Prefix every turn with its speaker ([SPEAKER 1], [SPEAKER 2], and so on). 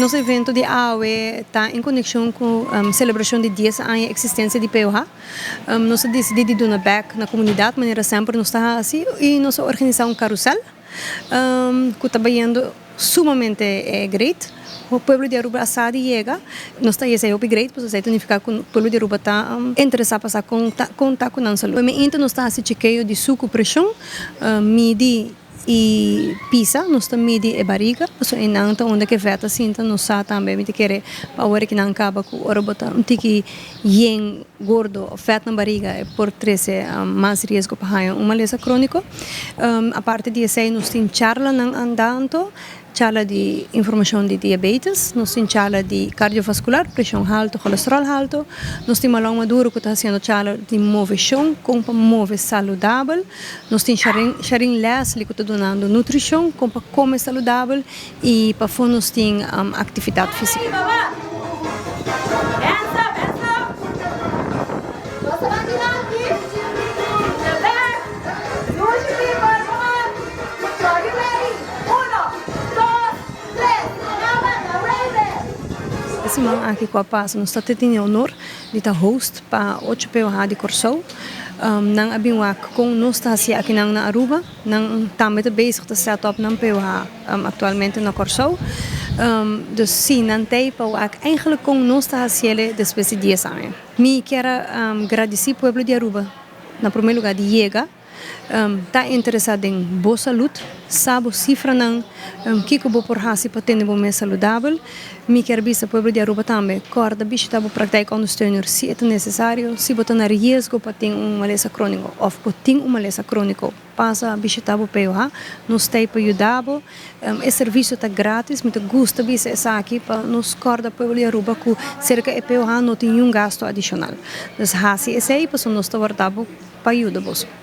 [SPEAKER 1] Nosso evento de AOE está em conexão com a celebração de 10 anos de existência de PUH. Nós decidimos dar back na comunidade, de maneira sempre nós está assim, e nós organizamos um carrossel, que está indo sumamente great. O povo de Aruba assado chega, nós está esse upgrade, para você significa que o povo de Aruba está interessado em passar contar com a saúde. Então nós está assim chequeio de suco pressão, midi e pisa, nós está midi e barriga, so em então onde que veta assim, então nós está também me querer para hora que não acaba com o Aruba tá tiki yen gordo, fat na barriga é por treze mais risco para uma lesão crônico. A parte de esse nós tem charla não andando. Charla de informação de diabetes, nós temos charla de cardiovascular, pressão alta, colesterol alto, nós temos uma maduro que está fazendo charla de movição, como para mover saudável, nós temos Sharing Leslie que está dando nutrição, como para comer saudável e para fora nós temos atividade física. Semana aqui com a paz, nós temos o honor de estar host para 8 PUH de Corsou. Nang abing wak kung nós está aqui na Aruba, nang também bezig te set up na PUH atualmente na Corsou. Dus sim, não tem para wak eigenlijk com nós está de espécie de 10 anos. Me quero agradecer ao povo de Aruba, na primeiro lugar de Iega. Está interessado em boa saúde, sabe cifra não, que vou por raça para ter uma vida saudável. Me quer ver o povo de Aruba também, corda, bicho está prática ondersteuner se é necessário, se botar na risco para ter uma lesão crônica ou para ter uma lesão crônica, passa bicho está PUH, nos tem para ajudar. O serviço está grátis, muito gosta de ser aqui para nos corda povo de Aruba que cerca de PUH não tem gasto adicional. Então, assim é aí para nós estar para ajudar.